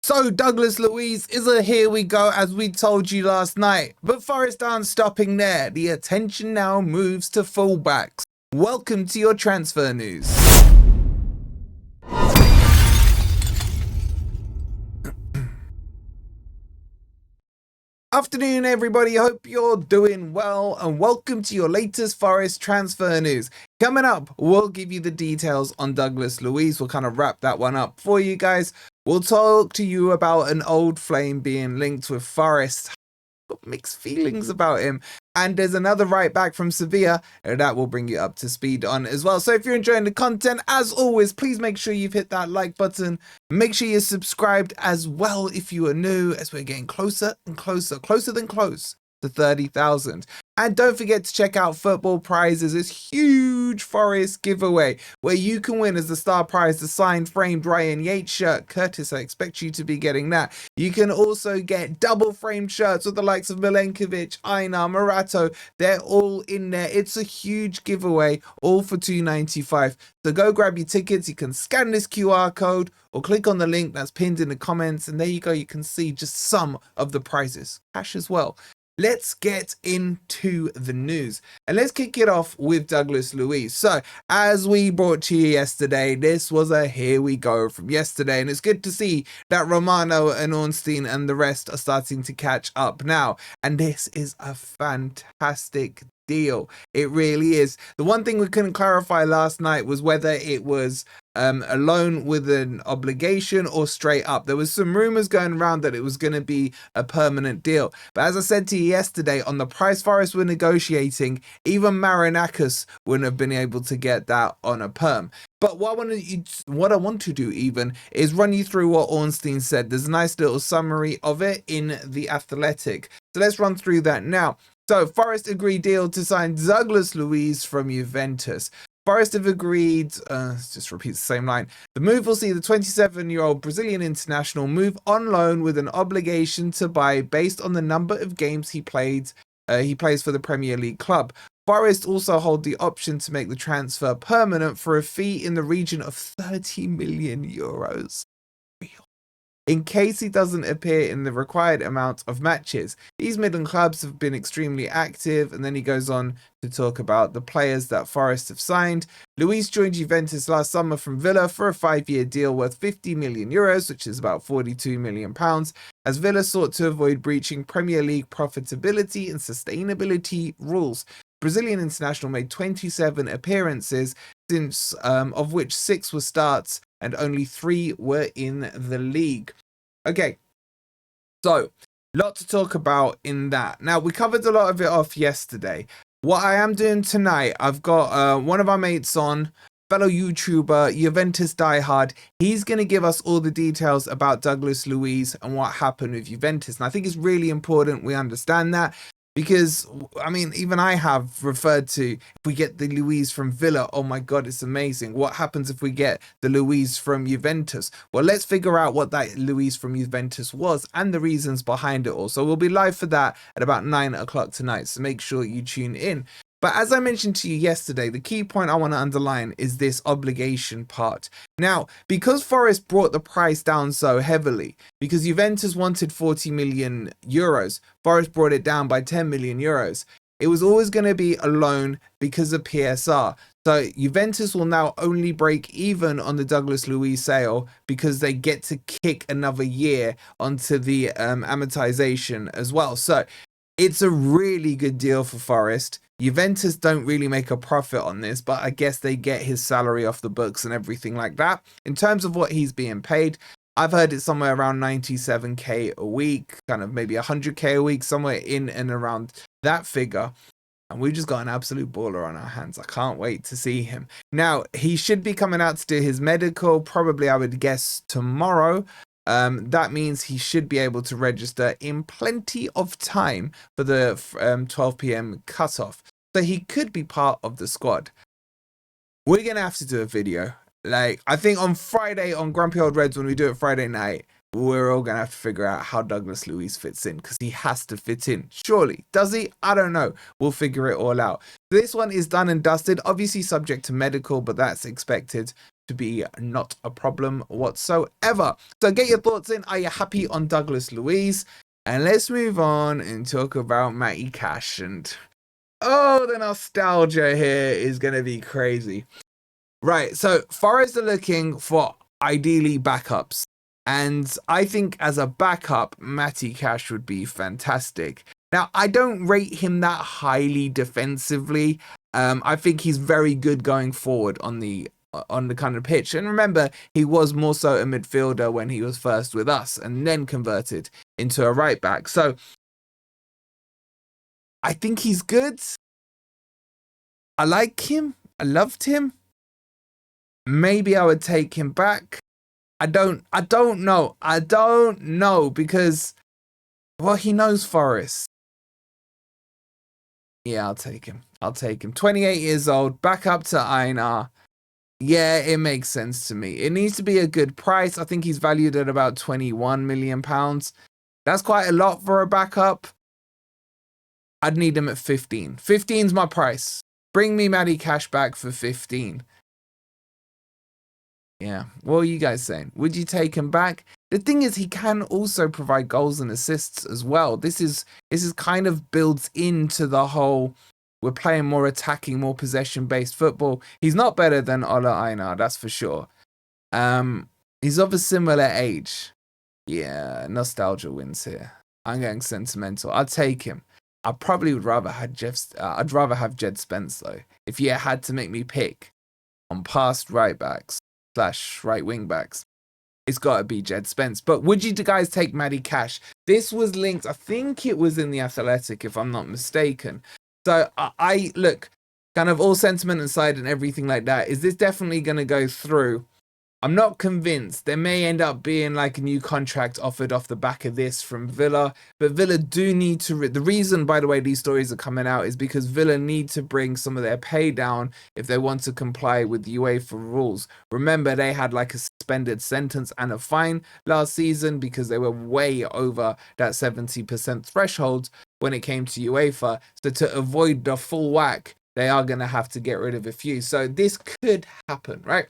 So Douglas Luiz is a here we go as we told you last night, but Forest aren't stopping there. The attention now moves to fullbacks. Welcome to your transfer news. Afternoon everybody, hope you're doing well and welcome to your latest Forest transfer news. Coming up, we'll give you the details on Douglas Luiz. We'll kind of wrap that one up for you guys. We'll talk to you about an old flame being linked with Forest. Got mixed feelings about him. And there's another right back from Sevilla that will bring you up to speed on as well. So if you're enjoying the content, as always, please make sure you've hit that like button. Make sure you're subscribed as well if you are new, as we're getting closer and closer than close to 30,000. And don't forget to check out Football Prizes, this huge Forest giveaway where you can win as the star prize the signed framed Ryan Yates shirt. Curtis, I expect you to be getting that. You can also get double framed shirts with the likes of Milenkovic, Aina, Morato. They're all in there. It's a huge giveaway, all for $2.95. So go grab your tickets. You can scan this QR code or click on the link that's pinned in the comments. And there you go. You can see just some of the prizes. Cash as well. Let's get into the news and let's kick it off with Douglas Luiz. So as we brought to you yesterday, this was a here we go from yesterday, and it's good to see that Romano and Ornstein and the rest are starting to catch up now, and this is a fantastic deal. It really is. The one thing we couldn't clarify last night was whether it was a loan with an obligation or straight up. There was some rumors going around that it was going to be a permanent deal, but as I said to you yesterday, on the price Forest were negotiating, even Marinakis wouldn't have been able to get that on a perm. But what I want to do even is run you through what Ornstein said. There's a nice little summary of it in The Athletic, so let's run through that now. So Forest agreed deal to sign Douglas Luiz from Juventus. Forest have agreed, just repeat the same line. The move will see the 27-year-old Brazilian international move on loan with an obligation to buy based on the number of games he plays for the Premier League club. Forest also hold the option to make the transfer permanent for a fee in the region of 30 million euros. In case he doesn't appear in the required amount of matches. These Midland clubs have been extremely active, and then he goes on to talk about the players that Forest have signed. Luiz joined Juventus last summer from Villa for a 5-year deal worth 50 million euros, which is about 42 million pounds, as Villa sought to avoid breaching Premier League profitability and sustainability rules. Brazilian international made 27 appearances, since of which 6 were starts and only 3 were in the league. Okay, so lot to talk about in that. Now, we covered a lot of it off yesterday. What I am doing tonight, I've got one of our mates on, fellow YouTuber, Juventus diehard. He's going to give us all the details about Douglas Luiz and what happened with Juventus. And I think it's really important we understand that. Because, I mean, even I have referred to, if we get the Luiz from Villa, oh my God, it's amazing. What happens if we get the Luiz from Juventus? Well, let's figure out what that Luiz from Juventus was and the reasons behind it all. So we'll be live for that at about 9 o'clock tonight. So make sure you tune in. But as I mentioned to you yesterday, the key point I want to underline is this obligation part. Now, because Forest brought the price down so heavily, because Juventus wanted 40 million euros, Forest brought it down by 10 million euros. It was always going to be a loan because of PSR. So Juventus will now only break even on the Douglas Luiz sale because they get to kick another year onto the amortization as well. So it's a really good deal for Forest. Juventus don't really make a profit on this, but I guess they get his salary off the books and everything like that. In terms of what he's being paid, I've heard it's somewhere around 97k a week, kind of maybe 100k a week, somewhere in and around that figure. And we've just got an absolute baller on our hands. I can't wait to see him. Now, he should be coming out to do his medical, probably I would guess tomorrow. That means he should be able to register in plenty of time for the 12 p.m. cutoff. So he could be part of the squad. We're going to have to do a video. Like, I think on Friday, on Grumpy Old Reds, when we do it Friday night, we're all going to have to figure out how Douglas Luiz fits in, because he has to fit in. Surely. Does he? I don't know. We'll figure it all out. This one is done and dusted. Obviously subject to medical, but that's expected. to be not a problem whatsoever. So get your thoughts in. Are you happy on Douglas Luiz? And let's move on and talk about Matty Cash. And oh, the nostalgia here is going to be crazy. Right, so Forest are looking for ideally backups. And I think as a backup, Matty Cash would be fantastic. Now, I don't rate him that highly defensively. I think he's very good going forward on the kind of pitch. And remember, he was more so a midfielder when he was first with us and then converted into a right back. So I think he's good. I like him. I loved him. Maybe I would take him back. I don't know because, well, he knows Forest. Yeah, I'll take him. 28 years old, back up to Aina. Yeah, it makes sense to me. It needs to be a good price. I think he's valued at about £21 million. That's quite a lot for a backup. I'd need him at 15. 15's my price. Bring me Matty Cash back for 15. Yeah, what are you guys saying? Would you take him back? The thing is, he can also provide goals and assists as well. This is kind of builds into the whole, we're playing more attacking, more possession-based football. He's not better than Ola Aina, that's for sure. He's of a similar age. Yeah, nostalgia wins here. I'm going sentimental. I'd take him. I probably would rather have I'd rather have Jed Spence though. If you had to make me pick on past right backs / right wing backs, it's got to be Jed Spence. But would you guys take Matty Cash? This was linked, I think it was in the Athletic, if I'm not mistaken. So I look, kind of all sentiment aside and everything like that, is this definitely going to go through? I'm not convinced. There may end up being like a new contract offered off the back of this from Villa, but Villa do need to, the reason, by the way, these stories are coming out is because Villa need to bring some of their pay down if they want to comply with the UEFA rules. Remember, they had like a suspended sentence and a fine last season because they were way over that 70% threshold when it came to UEFA. So to avoid the full whack, they are going to have to get rid of a few. So this could happen, right?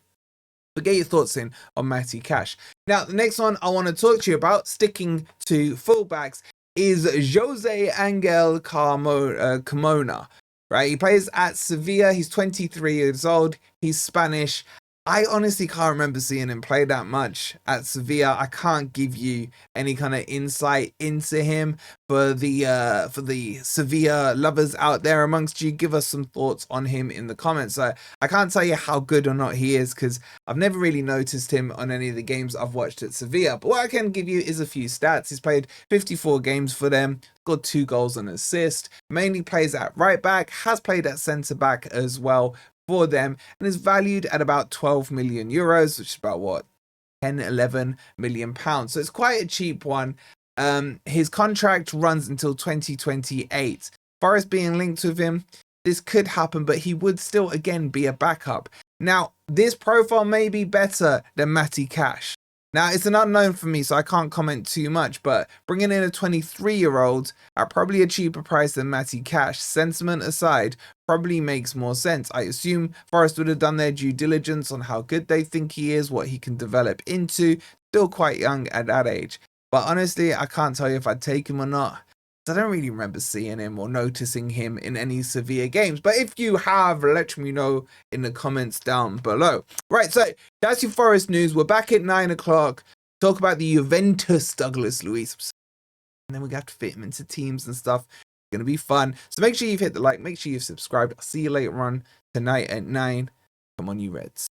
But get your thoughts in on Matty Cash. Now, the next one I want to talk to you about, sticking to fullbacks, is Jose Angel Carimona. Right, he plays at Sevilla. He's 23 years old. He's Spanish. I honestly can't remember seeing him play that much at Sevilla. I can't give you any kind of insight into him. For the Sevilla lovers out there amongst you, give us some thoughts on him in the comments. I can't tell you how good or not he is because I've never really noticed him on any of the games I've watched at Sevilla. But what I can give you is a few stats. He's played 54 games for them, got 2 goals and an assist, mainly plays at right back, has played at centre back as well for them, and is valued at about 12 million euros, which is about what, 10-11 million pounds. So it's quite a cheap one. His contract runs until 2028. Forest being linked with him, this could happen, but he would still again be a backup. Now, this profile may be better than Matty Cash. Now, it's an unknown for me, so I can't comment too much, but bringing in a 23-year-old at probably a cheaper price than Matty Cash, sentiment aside, probably makes more sense. I assume Forest would have done their due diligence on how good they think he is, what he can develop into, still quite young at that age. But honestly, I can't tell you if I'd take him or not. I don't really remember seeing him or noticing him in any Sevilla games. But if you have, let me know in the comments down below. Right, so that's your Forest news. We're back at 9 o'clock. Talk about the Juventus Douglas Luiz. And then we got to fit him into teams and stuff. It's going to be fun. So make sure you've hit the like. Make sure you've subscribed. I'll see you later on tonight at 9. Come on, you Reds.